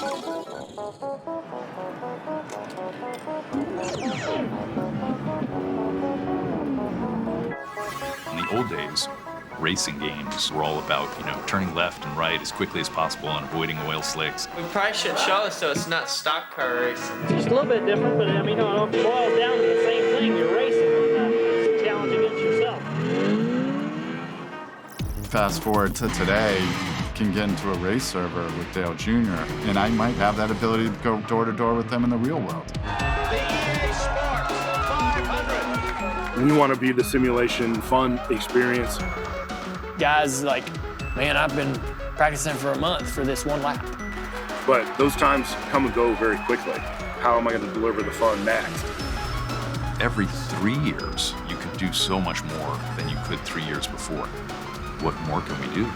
In the old days, racing games were all about, turning left and right as quickly as possible and avoiding oil slicks. We probably should show it so it's not stock car racing. It's a little bit different, but I mean, it all boils down to the same thing. You're racing. It's a challenge against yourself. Fast forward to today, can get into a race server with Dale Jr., and I might have that ability to go door to door with them in the real world. We want to be the simulation fun experience. Guys like, man, I've been practicing for a month for this one lap. But those times come and go very quickly. How am I going to deliver the fun next? Every 3 years, you could do so much more than you could 3 years before. What more can we do?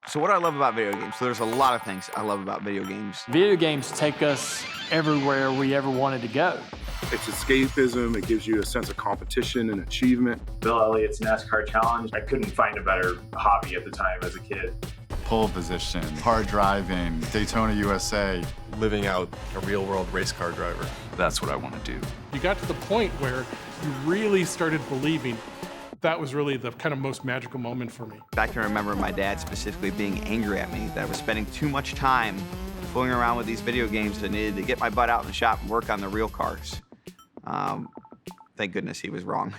So what I love about video games, so there's a lot of things I love about video games. Video games take us everywhere we ever wanted to go. It's escapism, it gives you a sense of competition and achievement. Bill Elliott's NASCAR Challenge, I couldn't find a better hobby at the time as a kid. Pole position, hard driving, Daytona USA. Living out a real-world race car driver. That's what I want to do. You got to the point where you really started believing. That was really the kind of most magical moment for me. I can remember my dad specifically being angry at me that I was spending too much time fooling around with these video games that I needed to get my butt out in the shop and work on the real cars. Thank goodness he was wrong.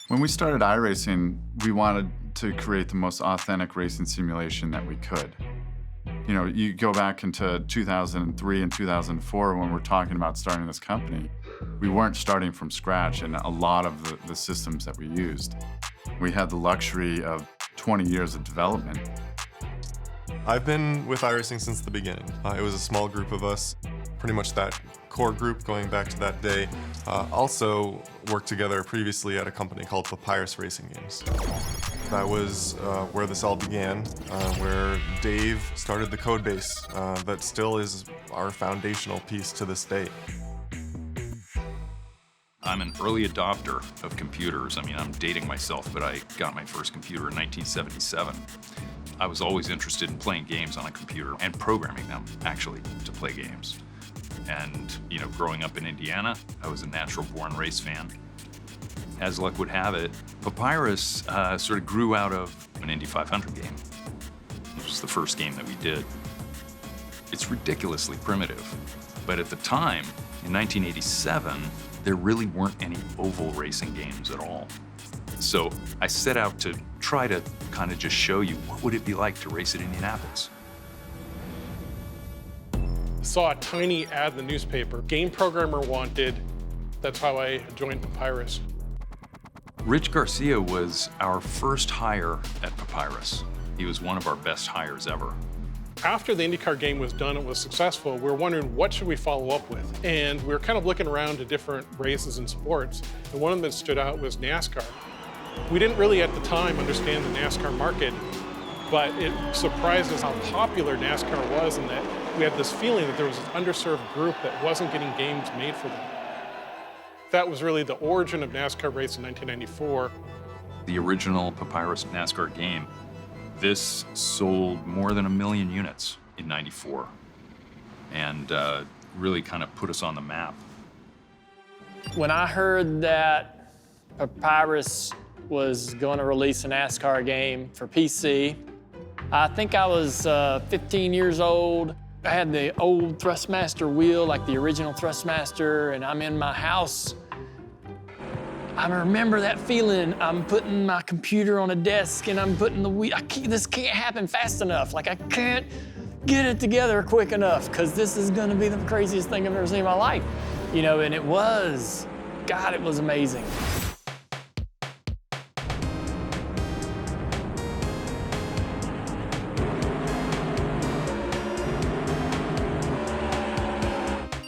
When we started iRacing, we wanted to create the most authentic racing simulation that we could. You go back into 2003 and 2004 when we're talking about starting this company, we weren't starting from scratch in a lot of the systems that we used. We had the luxury of 20 years of development. I've been with iRacing since the beginning. It was a small group of us, pretty much that core group going back to that day. Also worked together previously at a company called Papyrus Racing Games. That was where this all began, where Dave started the code base that still is our foundational piece to this day. I'm an early adopter of computers. I mean, I'm dating myself, but I got my first computer in 1977. I was always interested in playing games on a computer and programming them, actually, to play games. And, growing up in Indiana, I was a natural-born race fan. As luck would have it, Papyrus sort of grew out of an Indy 500 game. It was the first game that we did. It's ridiculously primitive, but at the time, in 1987, there really weren't any oval racing games at all. So I set out to try to kind of just show you what would it be like to race at Indianapolis. Saw a tiny ad in the newspaper, game programmer wanted. That's how I joined Papyrus. Rich Garcia was our first hire at Papyrus. He was one of our best hires ever. After the IndyCar game was done, it was successful, we were wondering what should we follow up with? And we were kind of looking around to different races and sports, and one of them that stood out was NASCAR. We didn't really at the time understand the NASCAR market, but it surprised us how popular NASCAR was and that we had this feeling that there was this underserved group that wasn't getting games made for them. That was really the origin of NASCAR Race in 1994. The original Papyrus NASCAR game, this sold more than 1 million units in '94 and really kind of put us on the map. When I heard that Papyrus was going to release a NASCAR game for PC, I think I was 15 years old. I had the old Thrustmaster wheel, like the original Thrustmaster, and I'm in my house. I remember that feeling. I'm putting my computer on a desk and I'm putting the wheel. This can't happen fast enough. Like, I can't get it together quick enough because this is gonna be the craziest thing I've ever seen in my life. And it was. God, it was amazing.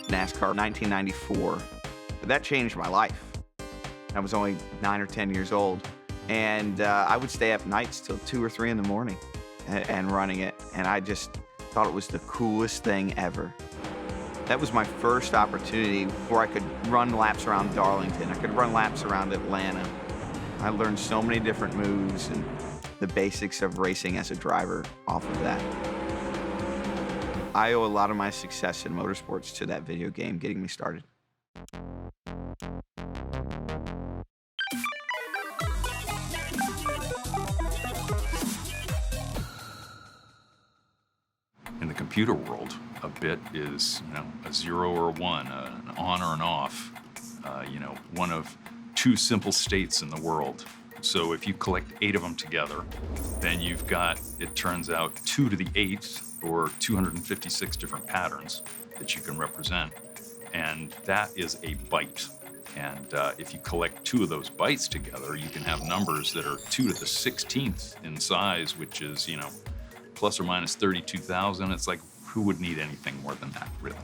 NASCAR 1994. That changed my life. I was only 9 or 10 years old. And I would stay up nights till 2 or 3 in the morning and running it. And I just thought it was the coolest thing ever. That was my first opportunity where I could run laps around Darlington. I could run laps around Atlanta. I learned so many different moves and the basics of racing as a driver off of that. I owe a lot of my success in motorsports to that video game getting me started. In the computer world, a bit is, a 0 or a 1, an on or an off, one of 2 simple states in the world. So if you collect 8 of them together, then you've got, it turns out, 2 to the 8th, or 256 different patterns that you can represent. And that is a byte. And if you collect 2 of those bytes together, you can have numbers that are 2 to the 16th in size, which is, plus or minus 32,000. It's like, who would need anything more than that, really?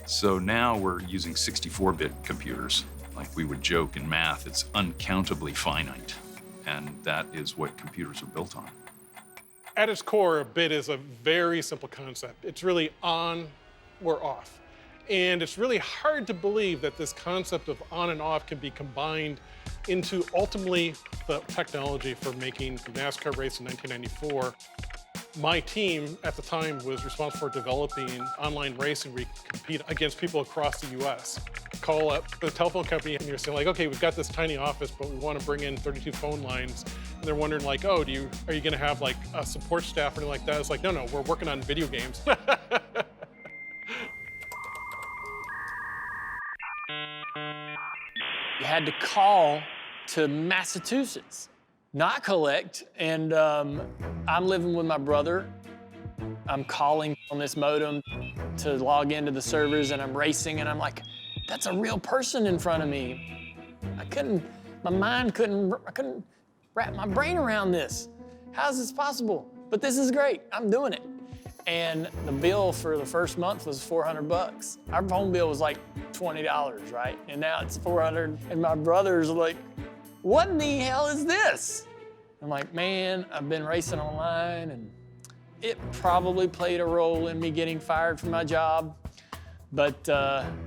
So now we're using 64-bit computers. Like we would joke in math, it's uncountably finite. And that is what computers are built on. At its core, a bit is a very simple concept. It's really on or off. And it's really hard to believe that this concept of on and off can be combined into ultimately the technology for making the NASCAR race in 1994. My team at the time was responsible for developing online racing where you can compete against people across the US. Call up the telephone company and you're saying like, okay, we've got this tiny office, but we want to bring in 32 phone lines. And they're wondering like, oh, are you going to have like a support staff or anything like that? It's like, no, we're working on video games. You had to call to Massachusetts, not collect. And I'm living with my brother. I'm calling on this modem to log into the servers and I'm racing and I'm like, that's a real person in front of me. I couldn't wrap my brain around this. How's this possible? But this is great, I'm doing it. And the bill for the first month was $400. Our phone bill was like $20, right? And now it's $400. And my brother's like, what in the hell is this? I'm like, man, I've been racing online and it probably played a role in me getting fired from my job, but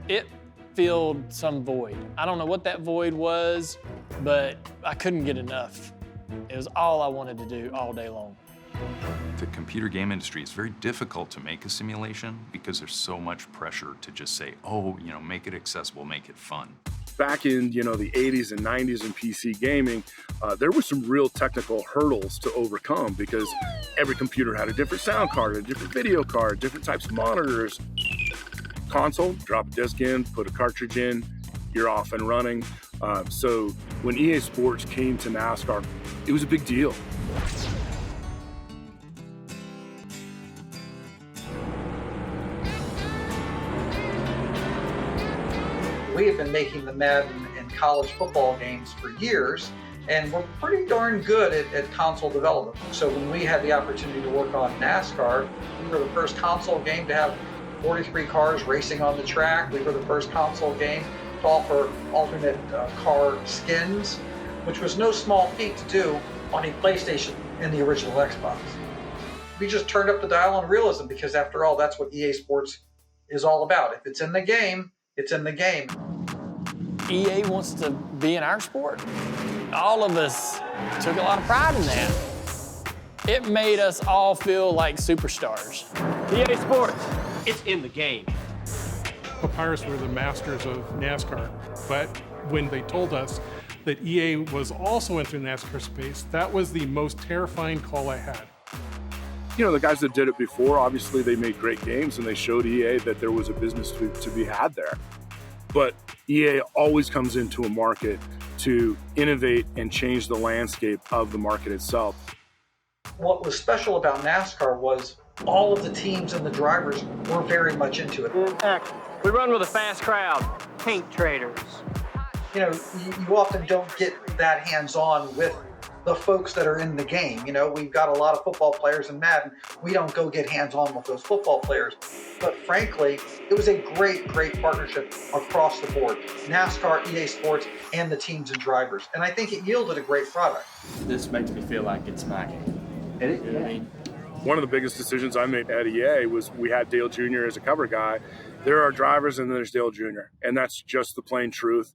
it filled some void. I don't know what that void was, but I couldn't get enough. It was all I wanted to do all day long. The computer game industry is very difficult to make a simulation because there's so much pressure to just say, oh, make it accessible, make it fun. Back in, the 80s and 90s in PC gaming, there were some real technical hurdles to overcome because every computer had a different sound card, a different video card, different types of monitors. Console, drop a disc in, put a cartridge in, you're off and running. So when EA Sports came to NASCAR, it was a big deal. We have been making the Madden and college football games for years, and we're pretty darn good at console development. So when we had the opportunity to work on NASCAR, we were the first console game to have 43 cars racing on the track. We were the first console game to offer alternate car skins, which was no small feat to do on a PlayStation and the original Xbox. We just turned up the dial on realism because after all, that's what EA Sports is all about. If it's in the game, it's in the game. EA wants to be in our sport. All of us took a lot of pride in that. It made us all feel like superstars. EA Sports, it's in the game. Papyrus were the masters of NASCAR, but when they told us that EA was also entering the NASCAR space, that was the most terrifying call I had. The guys that did it before, obviously they made great games and they showed EA that there was a business to be had there. But EA always comes into a market to innovate and change the landscape of the market itself. What was special about NASCAR was all of the teams and the drivers were very much into it. We run with a fast crowd, paint traders. You often don't get that hands-on with the folks that are in the game. You know, we've got a lot of football players in Madden. We don't go get hands-on with those football players. But frankly, it was a great partnership across the board. NASCAR, EA Sports, and the teams and drivers. And I think it yielded a great product. This makes me feel like it's my game. It is, You know what I mean? One of the biggest decisions I made at EA was we had Dale Jr. as a cover guy. There are drivers and then there's Dale Jr. And that's just the plain truth.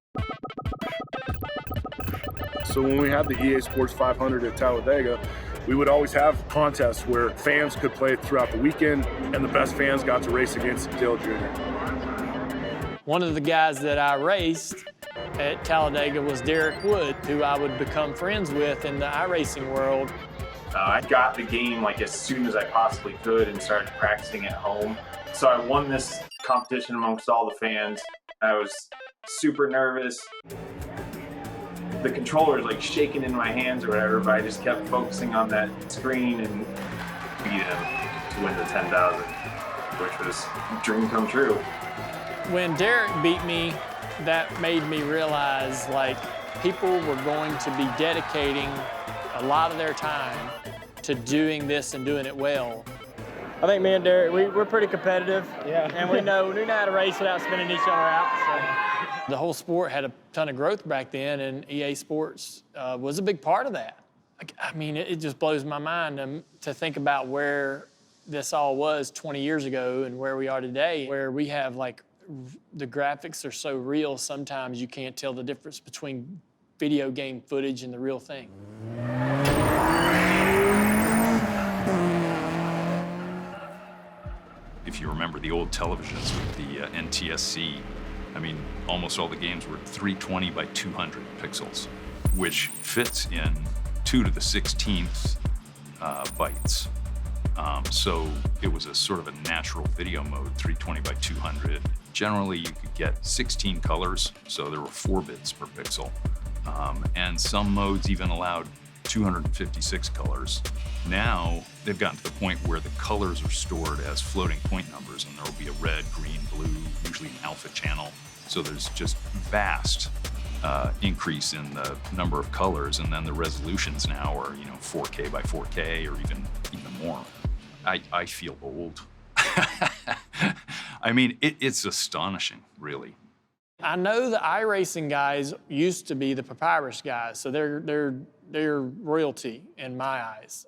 So when we had the EA Sports 500 at Talladega, we would always have contests where fans could play throughout the weekend, and the best fans got to race against Dale Jr. One of the guys that I raced at Talladega was Derek Wood, who I would become friends with in the iRacing world. I got the game like as soon as I possibly could and started practicing at home. So I won this competition amongst all the fans. I was super nervous. The controller was like shaking in my hands or whatever, but I just kept focusing on that screen and beat him to win the 10,000, which was a dream come true. When Derek beat me, that made me realize like people were going to be dedicating a lot of their time to doing this and doing it well. I think me and Derek, we're pretty competitive. Yeah. And we know how to race without spinning each other out. So. The whole sport had a ton of growth back then, and EA Sports was a big part of that. I mean, it just blows my mind to think about where this all was 20 years ago and where we are today, where we have like, the graphics are so real, sometimes you can't tell the difference between video game footage and the real thing. If you remember the old televisions with the NTSC, I mean, almost all the games were 320 by 200 pixels, which fits in 2 to the 16th bytes. So it was a sort of a natural video mode, 320 by 200. Generally, you could get 16 colors, so there were 4 bits per pixel. And some modes even allowed 256 colors. Now, they've gotten to the point where the colors are stored as floating point numbers, and there will be a red, green, blue, usually an alpha channel. So there's just vast increase in the number of colors, and then the resolutions now are, 4K by 4K or even more. I feel old. I mean, it's astonishing, really. I know the iRacing guys used to be the Papyrus guys, so they're royalty in my eyes.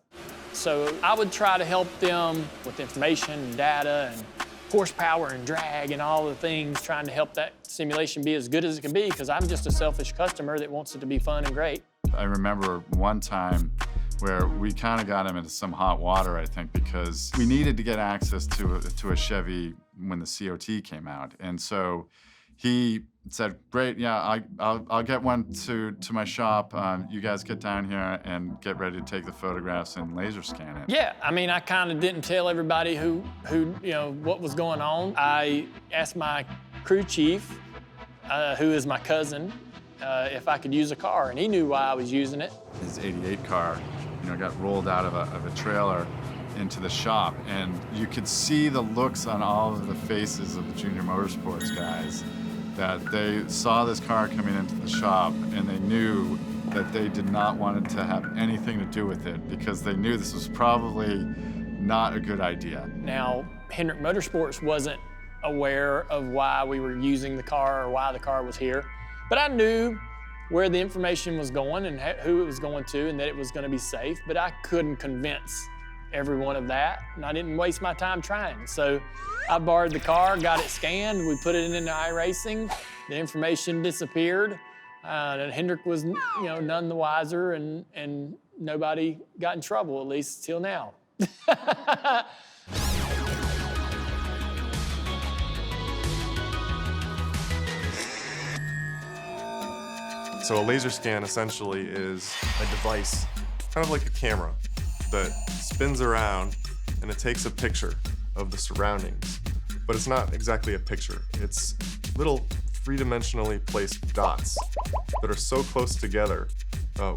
So I would try to help them with information and data and horsepower and drag and all the things, trying to help that simulation be as good as it can be, because I'm just a selfish customer that wants it to be fun and great. I remember one time where we kind of got him into some hot water, I think, because we needed to get access to a Chevy when the COT came out. And so he said, great, yeah, I'll get one to my shop. You guys get down here and get ready to take the photographs and laser scan it. Yeah, I mean, I kind of didn't tell everybody who what was going on. I asked my crew chief, who is my cousin, if I could use a car, and he knew why I was using it. His '88 car, got rolled out of a trailer into the shop, and you could see the looks on all of the faces of the Junior Motorsports guys, that they saw this car coming into the shop and they knew that they did not want it to have anything to do with it, because they knew this was probably not a good idea. Now, Hendrick Motorsports wasn't aware of why we were using the car or why the car was here, but I knew where the information was going and who it was going to, and that it was going to be safe, but I couldn't convince everyone of that, and I didn't waste my time trying. So I borrowed the car, got it scanned, we put it into iRacing, the information disappeared, and Hendrick was none the wiser, and nobody got in trouble, at least till now. So a laser scan essentially is a device, kind of like a camera, that spins around and it takes a picture of the surroundings. But it's not exactly a picture. It's little three-dimensionally placed dots that are so close together,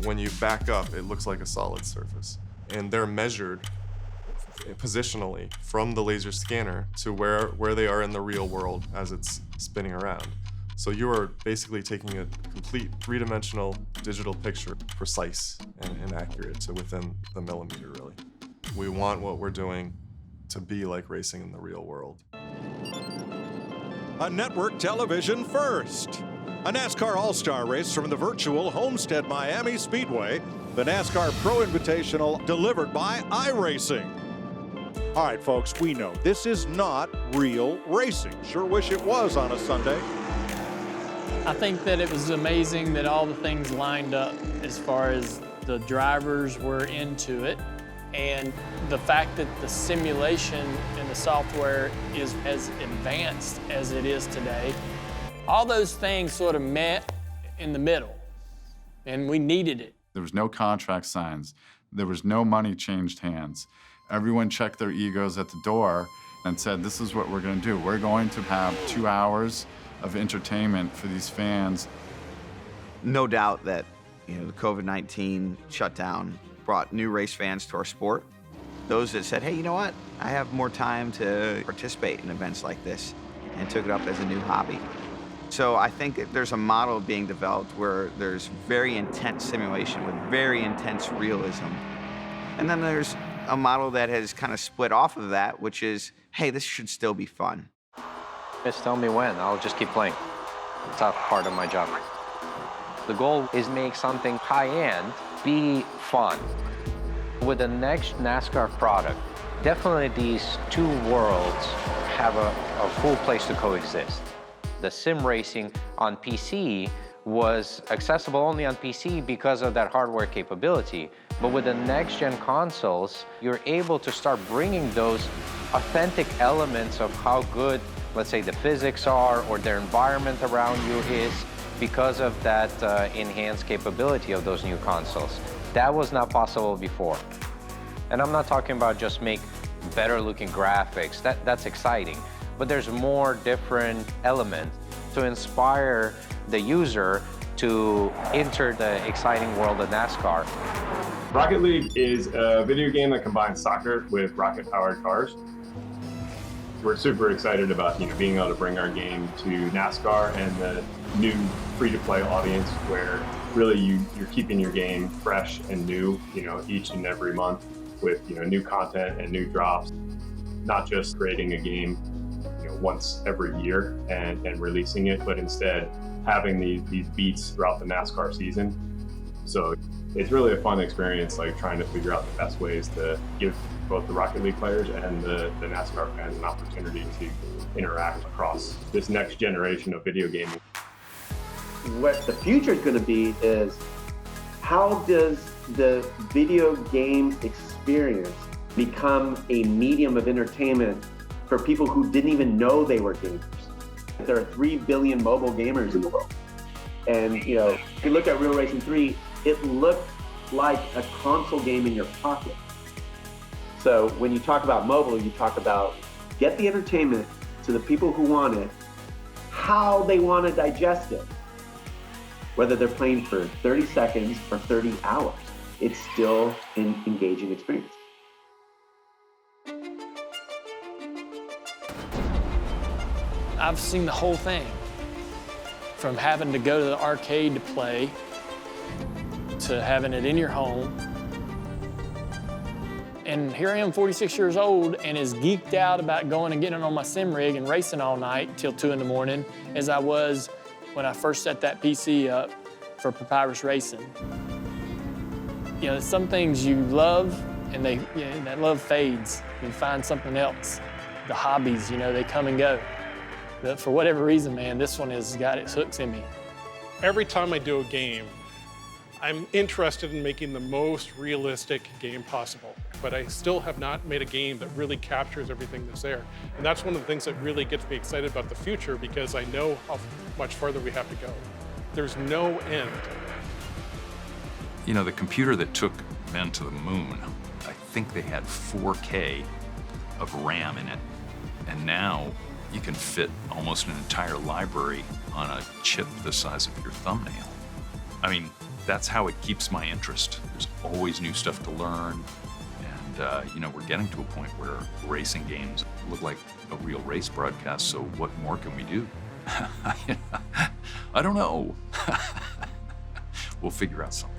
when you back up, it looks like a solid surface. And they're measured positionally from the laser scanner to where they are in the real world as it's spinning around. So you are basically taking a complete three-dimensional digital picture, precise and accurate to within the millimeter, really. We want what we're doing to be like racing in the real world. A network television first. A NASCAR All-Star race from the virtual Homestead Miami Speedway, the NASCAR Pro Invitational delivered by iRacing. All right, folks, we know this is not real racing. Sure wish it was on a Sunday. I think that it was amazing that all the things lined up as far as the drivers were into it, and the fact that the simulation and the software is as advanced as it is today. All those things sort of met in the middle, and we needed it. There was no contract signs. There was no money changed hands. Everyone checked their egos at the door and said, this is what we're going to do. We're going to have 2 hours of entertainment for these fans. No doubt that the COVID-19 shutdown brought new race fans to our sport. Those that said, hey, you know what? I have more time to participate in events like this, and took it up as a new hobby. So I think that there's a model being developed where there's very intense simulation with very intense realism. And then there's a model that has kind of split off of that, which is, hey, this should still be fun. Just tell me when, I'll just keep playing. It's not part of my job. The goal is make something high-end be fun. With the next NASCAR product, definitely these two worlds have a full place to coexist. The sim racing on PC was accessible only on PC because of that hardware capability. But with the next-gen consoles, you're able to start bringing those authentic elements of how good, let's say, the physics are or their environment around you is because of that enhanced capability of those new consoles. That was not possible before. And I'm not talking about just make better-looking graphics. That's exciting. But there's more different elements to inspire the user to enter the exciting world of NASCAR. Rocket League is a video game that combines soccer with rocket-powered cars. We're super excited about being able to bring our game to NASCAR and the new free-to-play audience, where really you're keeping your game fresh and new, each and every month with new content and new drops. Not just creating a game once every year and releasing it, but instead having these beats throughout the NASCAR season. So it's really a fun experience, like trying to figure out the best ways to give both the Rocket League players and the NASCAR fans an opportunity to interact across this next generation of video gaming. What the future is going to be is, how does the video game experience become a medium of entertainment for people who didn't even know they were gamers? There are 3 billion mobile gamers in the world. And if you look at Real Racing 3, it looked like a console game in your pocket. So when you talk about mobile, you talk about get the entertainment to the people who want it, how they want to digest it. Whether they're playing for 30 seconds or 30 hours, it's still an engaging experience. I've seen the whole thing, from having to go to the arcade to play, to having it in your home. And here I am, 46 years old, and as geeked out about going and getting on my sim rig and racing all night till 2 in the morning as I was when I first set that PC up for Papyrus Racing. Some things you love, and that love fades. You find something else. The hobbies, they come and go. But for whatever reason, man, this one has got its hooks in me. Every time I do a game, I'm interested in making the most realistic game possible, but I still have not made a game that really captures everything that's there. And that's one of the things that really gets me excited about the future, because I know how much further we have to go. There's no end. The computer that took men to the moon, I think they had 4K of RAM in it. And now you can fit almost an entire library on a chip the size of your thumbnail. I mean, that's how it keeps my interest. There's always new stuff to learn. And, we're getting to a point where racing games look like a real race broadcast, so what more can we do? I don't know. We'll figure out something.